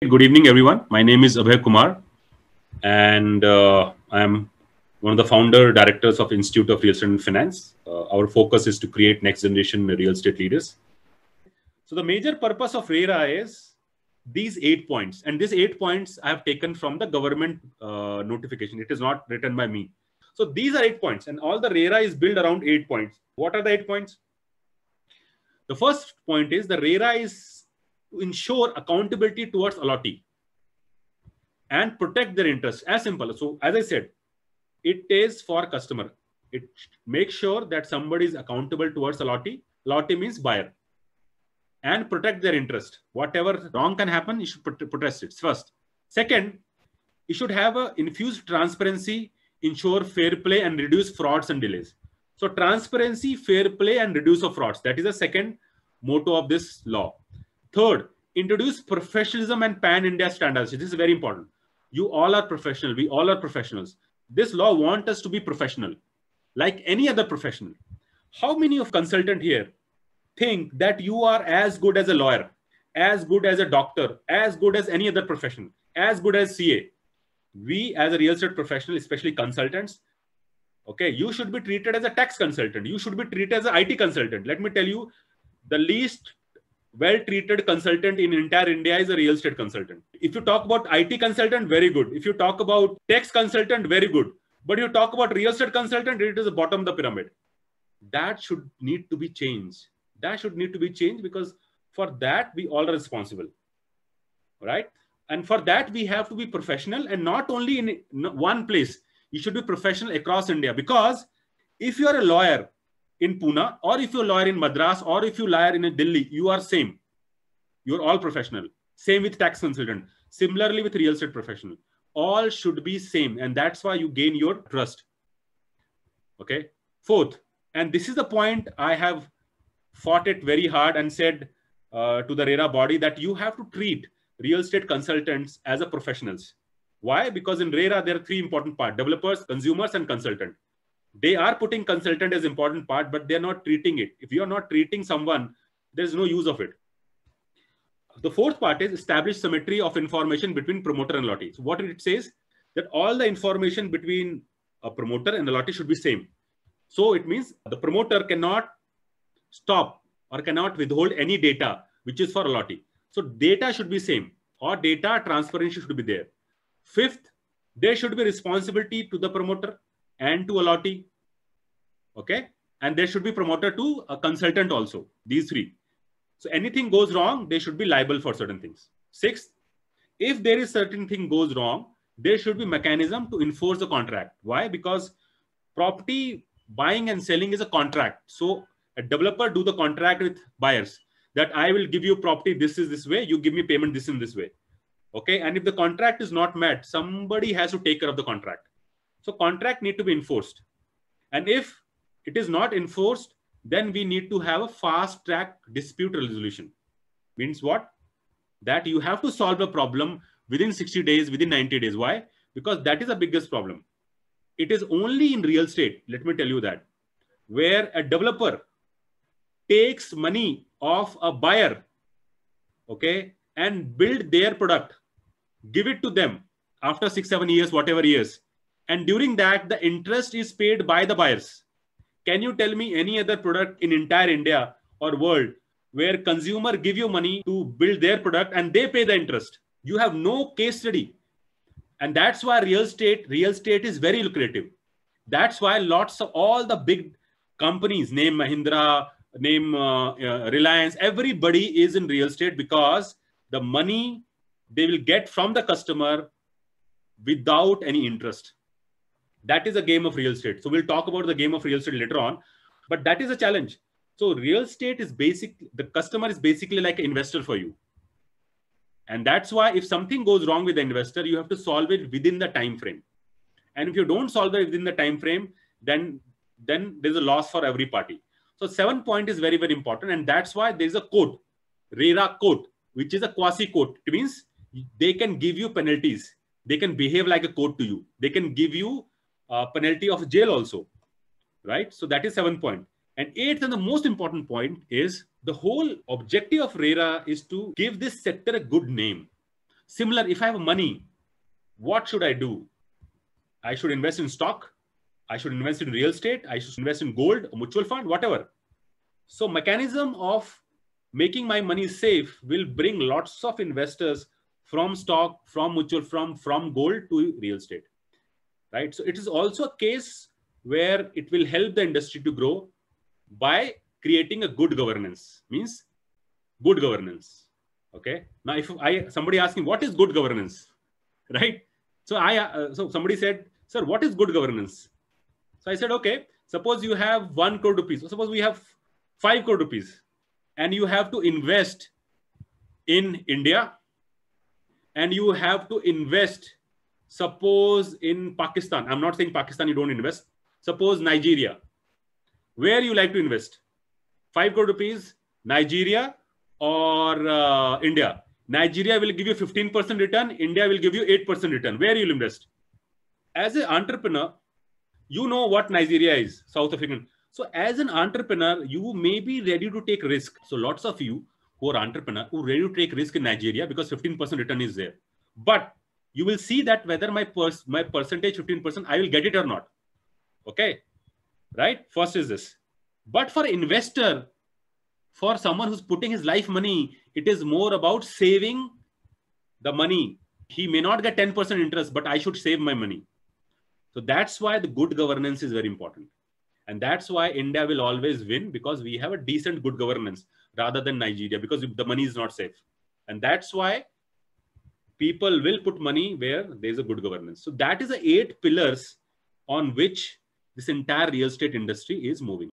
Good evening, everyone. My name is Abhay Kumar, and I'm one of the founder directors of Institute of Real Estate and Finance. Our focus is to create next generation real estate leaders. So the major purpose of RERA is these 8 points, and these 8 points I have taken from the government notification. It is not written by me. So these are 8 points, and all the RERA is built around 8 points. What are the 8 points? The first point is the RERA is to ensure accountability towards allottee and protect their interests. As simple. So as I said, it is for customer. It makes sure that somebody is accountable towards allottee. Allottee means buyer. And protect their interest. Whatever wrong can happen, you should protest it first. Second, you should have a infused transparency, ensure fair play, and reduce frauds and delays. So transparency, fair play, and reduce of frauds. That is the second motto of this law. Third, introduce professionalism and pan-India standards. This is very important. You all are professional. We all are professionals. This law wants us to be professional, like any other professional. How many of consultant here think that you are as good as a lawyer, as good as a doctor, as good as any other profession, as good as CA? We as a real estate professional, especially consultants, okay, you should be treated as a tax consultant. You should be treated as an IT consultant. Let me tell you, the least well-treated consultant in entire India is a real estate consultant. If you talk about IT consultant, very good. If you talk about tax consultant, very good. But you talk about real estate consultant, it is the bottom of the pyramid. That should need to be changed. That should need to be changed, because for that, we all are responsible, right? And for that, we have to be professional, and not only in one place. You should be professional across India, because if you are a lawyer in Pune, or if you're a lawyer in Madras, or if you're a lawyer in Delhi, you are same. You're all professional. Same with tax consultant. Similarly with real estate professional. All should be same, and that's why you gain your trust. Okay. Fourth, and this is the point I have fought it very hard and said to the RERA body, that you have to treat real estate consultants as a professionals. Why? Because in RERA, there are three important parts: developers, consumers, and consultant. They are putting consultant as important part, but they're not treating it. If you are not treating someone, there's no use of it. The fourth part is establish symmetry of information between promoter and allottee. So what it says, that all the information between a promoter and allottee should be same. So it means the promoter cannot stop or cannot withhold any data which is for allottee. So data should be same, or data transparency should be there. Fifth, there should be responsibility to the promoter and to allottee. Okay. And there should be promoter to a consultant also. These three. So anything goes wrong, they should be liable for certain things. Sixth, if there is certain thing goes wrong, there should be mechanism to enforce the contract. Why? Because property buying and selling is a contract. So a developer do the contract with buyers that I will give you property, this is this way, you give me payment this in this way. Okay. And if the contract is not met, somebody has to take care of the contract. So contract need to be enforced. And if it is not enforced, then we need to have a fast track dispute resolution. Means what? That you have to solve a problem within 60 days, within 90 days. Why? Because that is the biggest problem. It is only in real estate, let me tell you that, where a developer takes money of a buyer, okay, and build their product, give it to them after 6-7 years, whatever years. And during that, the interest is paid by the buyers. Can you tell me any other product in entire India or world where consumer give you money to build their product and they pay the interest? You have no case study. And that's why real estate is very lucrative. That's why lots of all the big companies, name Mahindra, name Reliance, everybody is in real estate, because the money they will get from the customer without any interest. That is a game of real estate. So we'll talk about the game of real estate later on, but that is a challenge. So real estate is the customer is basically like an investor for you. And that's why if something goes wrong with the investor, you have to solve it within the time frame. And if you don't solve it within the time frame, then there's a loss for every party. So 7 point is very, very important. And that's why there's a code, RERA code, which is a quasi code. It means they can give you penalties. They can behave like a code to you. They can give you a penalty of jail also, right? So that is 7 point. And eighth, and the most important point, is the whole objective of RERA is to give this sector a good name. Similar, if I have money, what should I do? I should invest in stock. I should invest in real estate. I should invest in gold, a mutual fund, whatever. So mechanism of making my money safe will bring lots of investors from stock, from mutual fund, from gold to real estate, right? So it is also a case where it will help the industry to grow by creating a good governance. Means good governance. Okay. Now, if somebody asks me what is good governance, right? So so somebody said, sir, what is good governance? So I said, okay, suppose you have 1 crore rupees. So suppose we have 5 crore rupees and you have to invest in India and you have to invest, suppose in Pakistan. I'm not saying Pakistan, you don't invest. Suppose Nigeria. Where you like to invest? 5 crore rupees, Nigeria or India. Nigeria will give you 15% return. India will give you 8% return. Where you will invest? As an entrepreneur, you know what Nigeria is, South African. So as an entrepreneur, you may be ready to take risk. So lots of you who are entrepreneur who are ready to take risk in Nigeria because 15% return is there. But you will see that whether my percentage 15%, I will get it or not. Okay, right? First is this. But for investor, for someone who's putting his life money, it is more about saving the money. He may not get 10% interest, but I should save my money. So that's why the good governance is very important. And that's why India will always win, because we have a decent good governance rather than Nigeria, because the money is not safe. And that's why people will put money where there's a good governance. So that is the 8 pillars on which this entire real estate industry is moving.